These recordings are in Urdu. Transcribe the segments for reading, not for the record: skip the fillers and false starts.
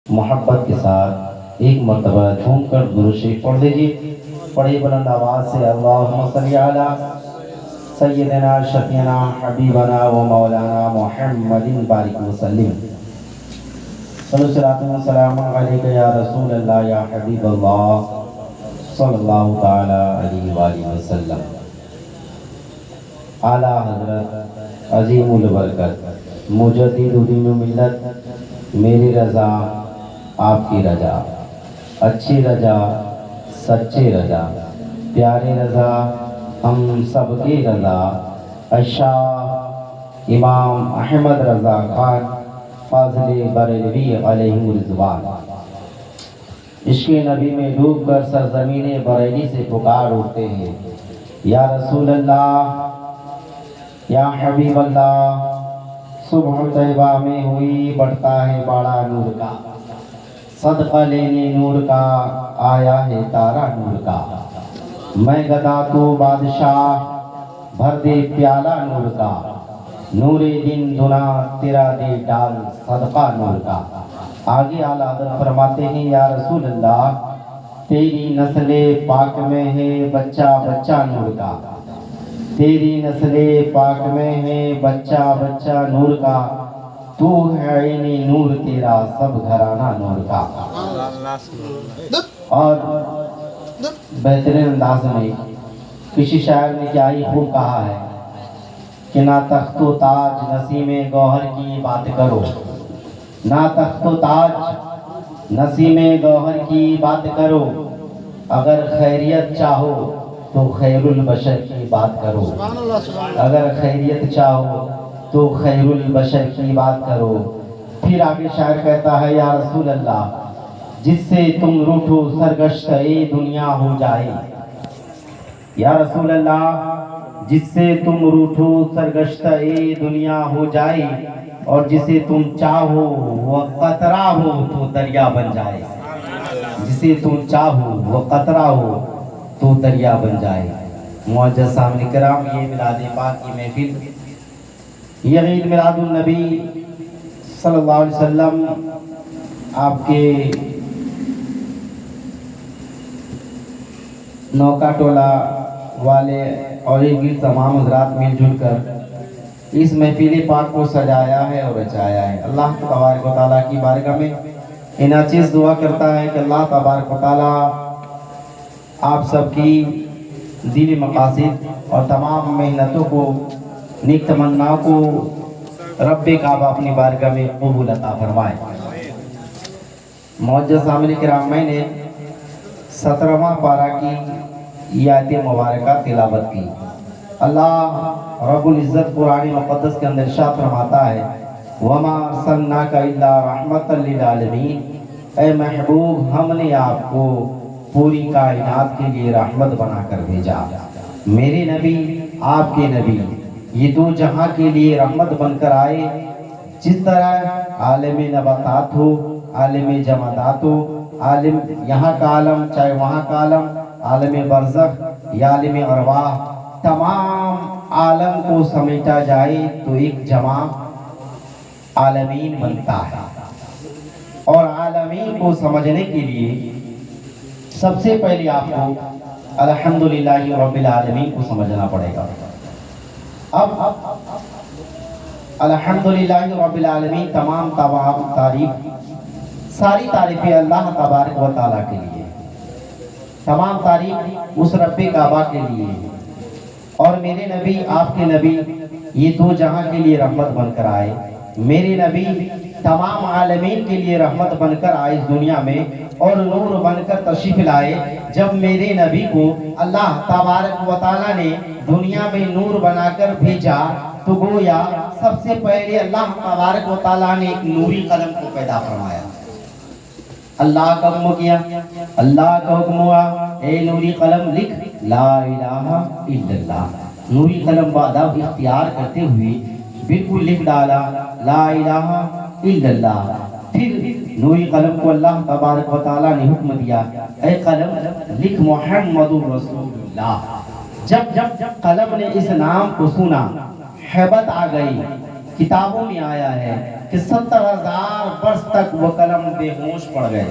محبت کے ساتھ ایک مرتبہ جھوم کر درود شریف پڑھ لیجیے. پڑھیے بلند آواز سے اللہم صلی علی سیدنا شفیعنا حبیبنا و مولانا محمد بارک وسلم. صلاۃ و سلام علیک یا رسول اللہ یا حبیب اللہ صلی اللہ تعالی علیہ وآلہ وسلم. اعلیٰ حضرت عظیم البرکت مجدد دین و ملت، میری رضا آپ کی رضا، اچھی رضا سچے رضا، پیارے رضا ہم سب کی رضا، شاہ امام احمد رضا خان فاضل بریلوی علیہ رضوان. عشق نبی میں ڈوب کر سرزمین بریلی سے پکار اٹھتے ہیں، یا رسول اللہ یا حبیب اللہ. صبح طیبہ میں ہوئی بڑھتا ہے باڑا نور کا، صدقہ لینے نور کا آیا ہے تارا نور کا. میں گدا تو بادشاہ بھر دے پیالہ نور کا، نور دن دنا تیرا دے ڈال صدقہ نور کا. آگے اعلیٰ حضرت فرماتے ہیں، یا رسول اللہ تیری نسل پاک میں ہے بچہ بچہ نور کا، تیری نسل پاک میں ہے بچہ بچہ نور کا، تو ہے عین نور تیرا سب گھرانہ نور کا. اور بہترین انداز میں کسی شاعر نے کیا ہی خوب کہا ہے کہ نہ تخت و تاج نسیم گوہر کی بات کرو، نہ تخت و تاج نسیم گوہر کی بات کرو، اگر خیریت چاہو تو خیر البشر کی بات کرو، اگر خیریت چاہو تو خیر البشر کی بات کرو. پھر آگے شاعر کہتا ہے، یا رسول اللہ جس سے تم روٹھو سرگشتہ دنیا ہو جائے، یا رسول اللہ جس سے تم روٹھو سرگشتہ دنیا ہو جائے، اور جسے تم چاہو وہ قطرہ ہو تو دریا بن جائے، جسے تم چاہو وہ قطرہ ہو تو دریا بن جائے. معزز سامعین کرام، یہ میلاد پاک کی محفل، یہ عید میلاد النبی صلی اللہ علیہ وسلم آپ کے نوکا ٹولہ والے اور ایک تمام حضرات مل جل کر اس محفل پاک کو سجایا ہے اور رچایا ہے. اللہ تبارک و تعالیٰ کی بارگاہ میں ان چیز دعا کرتا ہے کہ اللہ تبارک و تعالیٰ آپ سب کی دلی مقاصد اور تمام محنتوں کو، نیک تمنا کو رب کعبہ اپنی بارگاہ میں قبول عطا فرمائے. معزز سامعین کرام، میں نے 17واں پارہ کی یہ آیت مبارکہ تلاوت کی. اللہ رب العزت قرآن مقدس کے اندر ارشاد فرماتا ہے، وَمَا أَرْسَلْنَاكَ إِلَّا رَحْمَةً لِلْعَالَمِينَ، اے محبوب ہم نے آپ کو پوری کائنات کے لیے رحمت بنا کر بھیجا. میرے نبی آپ کے نبی یہ دو جہاں کے لیے رحمت بن کر آئے. جس طرح عالم نباتات ہو، عالم جمادات ہو، عالم یہاں کا عالم چاہے وہاں کا عالم، عالم برزخ یا عالم ارواح، تمام عالم کو سمیٹا جائے تو ایک جمع عالمین بنتا ہے. اور عالمین کو سمجھنے کے لیے سب سے پہلے آپ کو الحمدللہ رب العالمین کو سمجھنا پڑے گا. اب الحمدللہ رب العالمین تمام تعریف، ساری تعریفیں اللہ تبارک و تعالیٰ کے لیے، تمام تعریف اس رب کعبہ کے لیے. اور میرے نبی آپ کے نبی یہ دو جہاں کے لیے رحمت بن کر آئے. میرے نبی تمام عالمین کے لیے رحمت بن کر آئے اس دنیا میں، اور نور بن کر تشریف لائے. جب میرے نبی کو اللہ تبارک و تعالیٰ نے دنیا میں نور بنا کر بھیجا تو گویا سب سے پہلے اللہ تبارک و تعالیٰ نے ایک نوری قلم کو پیدا فرمایا. اللہ کا حکم کیا، اللہ کا حکم ہوا، اے نوری قلم لکھ لا الہ الا اللہ. نوری قلم باداب اختیار کرتے ہوئے بالکل لکھ ڈالا لا الہ الا اللہ. پھر نوری قلم کو اللہ تبارک و تعالیٰ نے حکم دیا، اے قلم لکھ محمد رسول اللہ. جب قلم نے اس نام کو سنا، ہیبت آ گئی. کتابوں میں آیا ہے کہ 70,000 برس تک وہ قلم بے ہوش پڑ گئے۔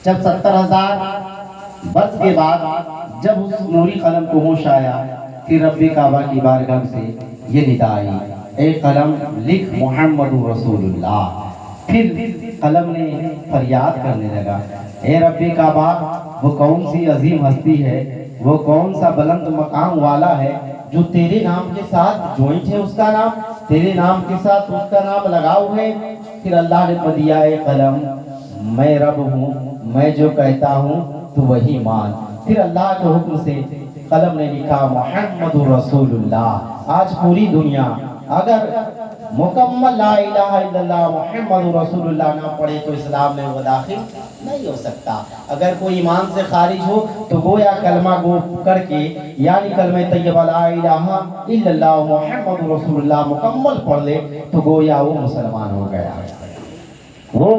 جب 70,000 برس کے بعد جب اس نوری قلم کو ہوش آیا، پھر رب کعبہ کی بارگاہ سے یہ ندا آئی، اے قلم لکھ محمد رسول اللہ۔ پھر قلم نے فریاد کرنے لگا، اے رب کعبہ، وہ کون سی عظیم ہستی ہے، وہ کون سا بلند مقام والا ہے جو تیرے نام کے ساتھ جوائنٹ ہے، اس کا نام تیرے نام کے ساتھ اس کا نام لگاؤ ہے۔ پھر اللہ نے بدیا، اے قلم میں رب ہوں، میں جو کہتا ہوں تو وہی مان۔ پھر اللہ کے حکم سے قلم نے لکھا محمد رسول اللہ۔ آج پوری دنیا اگر مکمل لا الہ الا اللہ محمد رسول اللہ نہ پڑھے تو اسلام میں وہ داخل نہیں ہو سکتا۔ اگر کوئی ایمان سے خارج ہو تو گویا کلمہ گو کر کے، یعنی کلمہ طیبہ لا الہ الا اللہ محمد رسول اللہ مکمل پڑھ لے تو گویا وہ مسلمان ہو گیا، وہ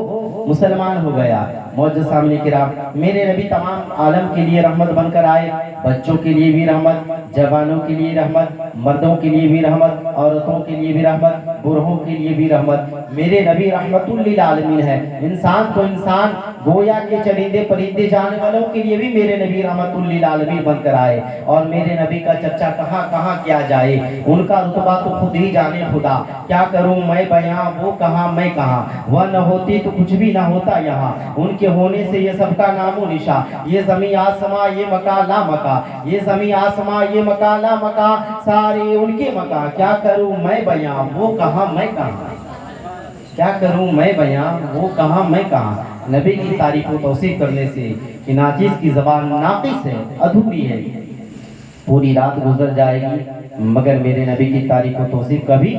مسلمان ہو گیا۔ معزز سامعین کرام، میرے نبی تمام عالم کے لیے رحمت بن کر آئے، بچوں کے لیے بھی رحمت، جوانوں کے لیے رحمت، مردوں کے لیے بھی رحمت، عورتوں کے لیے بھی رحمت، بوڑھوں کے لیے بھی رحمت۔ میرے نبی رحمت للعالمین ہے، انسان تو انسان، گویا کے چرندے پرندے جانے والوں کے لیے بھی میرے نبی رحمت للعالمین بن کر آئے۔ اور میرے نبی کا چرچا کہاں کہاں کیا جائے، ان کا رتبہ تو خود ہی جانے خدا۔ کیا کروں میں بیاں، وہ کہاں میں کہاں، وہ نہ ہوتی تو کچھ بھی نہ ہوتا یہاں، ان کے ہونے سے یہ سب کا نام و نشاں، یہ زمین آسماں یہ مکان لا مکان، یہ زمین آسماں یہ مکان لا مکان، سارے ان کے مکان۔ کیا کروں میں بیاں، وہ کہاں میں کہاں، کیا کروں میں بیاں، وہ کہاں میں کہاں۔ نبی کی تعریف و توصیف کرنے سے کہ ناچیز کی زبان ناقص ہے، ادھوری ہے، پوری رات گزر جائے گی مگر میرے نبی کی تعریف و توصیف کبھی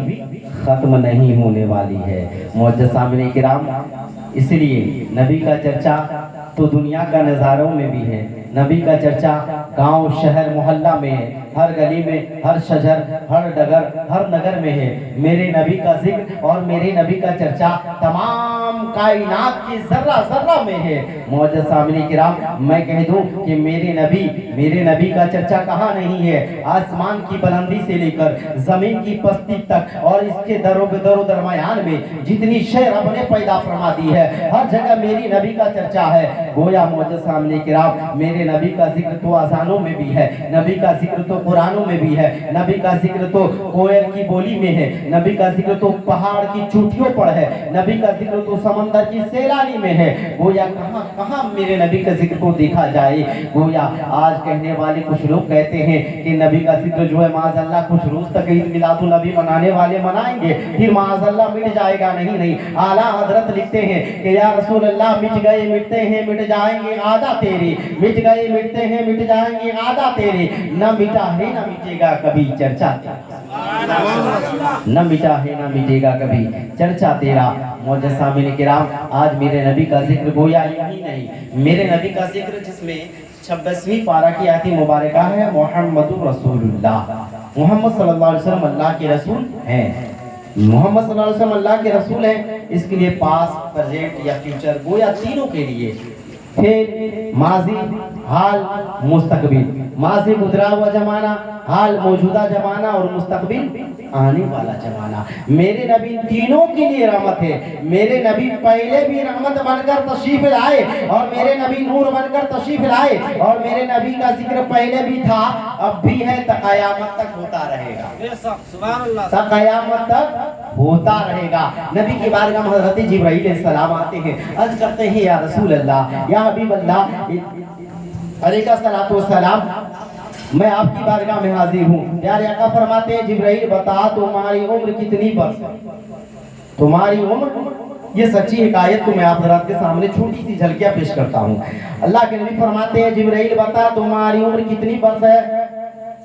ختم نہیں ہونے والی ہے۔ معزز سامعین کرام، اس لیے نبی کا چرچا تو دنیا کا نظاروں میں بھی ہے، نبی کا چرچا گاؤں شہر محلہ میں ہے، ہر گلی میں، ہر شجر، ہر ڈگر، ہر نگر میں ہے۔ میرے نبی کا ذکر اور میرے نبی کا چرچا تمام کائنات کی ذرہ ذرہ میں ہے۔ معزز سامعین کرام، میں کہہ دوں کہ میرے نبی کا چرچا کہاں نہیں ہے، آسمان کی بلندی سے لے کر زمین کی پستی تک اور اس کے در و درمیان میں جتنی شے رب نے پیدا فرما دی ہے، ہر جگہ میری نبی کا چرچا ہے۔ گویا معزز سامعین کرام، میرے نبی کا ذکر تو اذانوں میں بھی ہے، نبی کا ذکر تو قرآنوں میں بھی ہے، نبی کا ذکر تو کوئل کی بولی میں ہے، نبی کا ذکر تو پہاڑ کی چوٹیوں پر ہے، نبی کا ذکر تو سمندر کی سیلانی میں ہے۔ گویا کہاں کہاں میرے نبی کا ذکر کو دیکھا جائے۔ گویا آج کہنے والے کچھ لوگ کہتے ہیں کہ نبی کا ذکر جو ہے معاذ اللہ کچھ روز تک عید میلاد النبی منانے والے منائیں گے، پھر معاذ اللہ مٹ جائے گا۔ نہیں، اعلیٰ حضرت لکھتے ہیں کہ یا رسول اللہ، مٹ گئے مٹتے ہیں مٹ جائیں گے عادہ تیری، مٹ گئے مٹتے ہیں مٹ جائیں گے عادہ تیری، نہ مٹا ہے نہ مٹے گا کبھی چرچا تیرا، نہ مٹا ہے نہ مٹے گا کبھی چرچا تیرا۔ معزز سامعین کرام، آج میرے نبی کا ذکر گویا یہی نہیں، میرے نبی کا ذکر جس میں 26ویں پارہ کی آیت مبارکہ ہے محمد رسول اللہ، محمد صلی اللہ علیہ وسلم اللہ کے رسول ہیں، محمد صلی اللہ علیہ وسلم اللہ کے رسول ہیں۔ اس کے لیے پاسٹ، پریزنٹ یا فیوچر گویا تینوں کے لیے، پھر ماضی، حال، مستقبل، ماضی گزرا ہوا زمانہ، حال موجودہ زمانہ اور مستقبل آنے والا زمانہ، میرے نبی تینوں کے لیے رحمت ہے۔ میرے نبی پہلے بھی رحمت بن کر تشریف لائے اور میرے نبی نور بن کر تشریف لائے، اور میرے نبی کا ذکر پہلے بھی تھا، اب بھی ہے، تا قیامت تک ہوتا رہے گا، تا قیامت تک ہوتا رہے گا۔ نبی کی بارگاہ میں حضرت جبرائیل علیہ السلام آتے ہیں، عرض کرتے ہیں یا رسول اللہ، یا حبیب اللہ علیہ الصلوۃ والسلام، میں آپ کی بارگاہ میں حاضر ہوں۔ پیارے آقا فرماتے ہیں جبرائیل بتا تمہاری عمر کتنی برس، تمہاری عمر، یہ سچی حکایت کو میں آپ حضرات کے سامنے چھوٹی سی جھلکیاں پیش کرتا ہوں۔ اللہ کے نبی فرماتے ہیں جبرائیل بتا تمہاری عمر کتنی برس ہے۔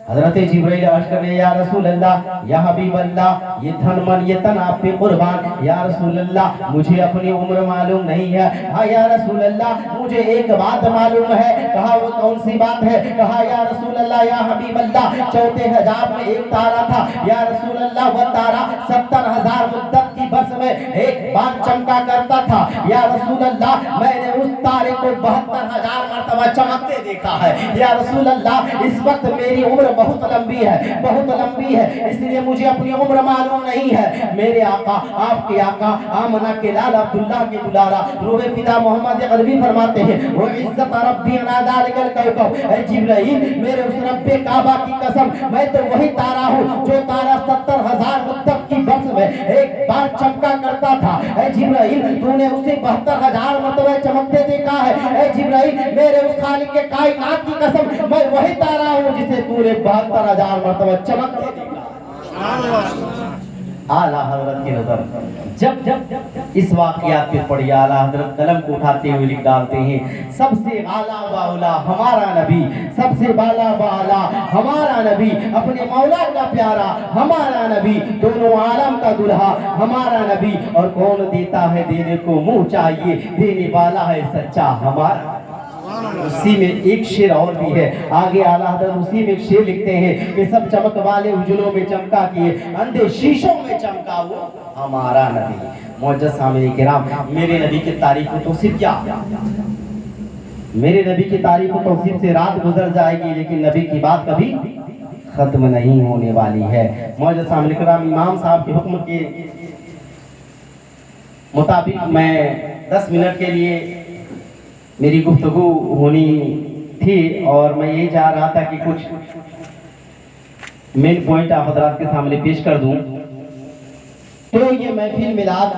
حضرت جبرائیل عرض کرنے یا رسول اللہ، یا حبیب اللہ، یہ دھن من یہ تن آپ پہ قربان، یا رسول اللہ مجھے اپنی عمر معلوم نہیں ہے، ہاں یا رسول اللہ مجھے ایک بات معلوم ہے۔ کہا وہ کون سی بات ہے؟ کہا یا رسول اللہ، یا حبیب اللہ، چوتھے حجاب میں ایک تارا تھا، یا رسول اللہ وہ تارا 70,000 مدت کی برس میں ایک بار چمکا کرتا تھا، یا رسول اللہ میں نے اس تارے کو 72,000 مرتبہ چمکتے دیکھا ہے، یا رسول اللہ اس وقت میری عمر بہت لمبی ہے، بہت لمبی ہے، اس لیے مجھے اپنی عمر معلوم نہیں ہے۔ میرے آقا، آپ کے آقا آمنہ کے لال عبداللہ کے دلارا روح فدا محمد غربی فرماتے ہیں وعزت ربی علی ذلک الکوكب، اے جبرائیل میرے اس رب کعبہ کی قسم، میں تو وہی تارا ہوں جو تارا 70,000 مدت کی برس میں ایک بار چمکا کرتا تھا۔ اے جبرائیل تو نے اسے 72,000 مرتبہ چمکتے دیکھا ہے۔ اے جبرائیل میرے اس خالق کے کائنات کی قسم، میں وہی تارا ہوں جسے تو نے 72,000 مرتبہ چمکتے دیکھا۔ اعلیٰ حضرت کی نظر جب اس واقعات پہ پڑھی، اعلیٰ حضرت قلم کو اٹھاتے ہوئے لکھ ڈالتے ہیں سب سے اعلیٰ و اولیٰ ہمارا نبی، سب سے بالا و اعلیٰ ہمارا نبی، اپنے مولا کا پیارا ہمارا نبی، دونوں عالم کا دلہا ہمارا نبی، اور کون دیتا ہے دینے کو منہ چاہیے، دینے والا ہے سچا ہمارا۔ اسی میں ایک شعر اور بھی ہے، آگے اعلیٰ حضرت اسی میں ایک شعر لکھتے ہیں کہ سب چمک والے اجلوں میں چمکا کیے، اندھے شیشوں میں چمکا وہ ہمارا نبی۔ معزز سامعین کرام، میرے نبی کی تعریف و توصیف کیا؟ میرے نبی کی تعریف و توصیف سے رات گزر جائے گی، لیکن نبی کی بات کبھی ختم نہیں ہونے والی ہے۔ معزز سامعین کرام، امام صاحب کے حکم کے مطابق میں 10 منٹ کے لیے میری گفتگو ہونی تھی، اور میں یہ چاہ رہا تھا کہ کچھ مین پوائنٹ آپ حضرات کے سامنے پیش کر دوں۔ تو یہ محفل میلاد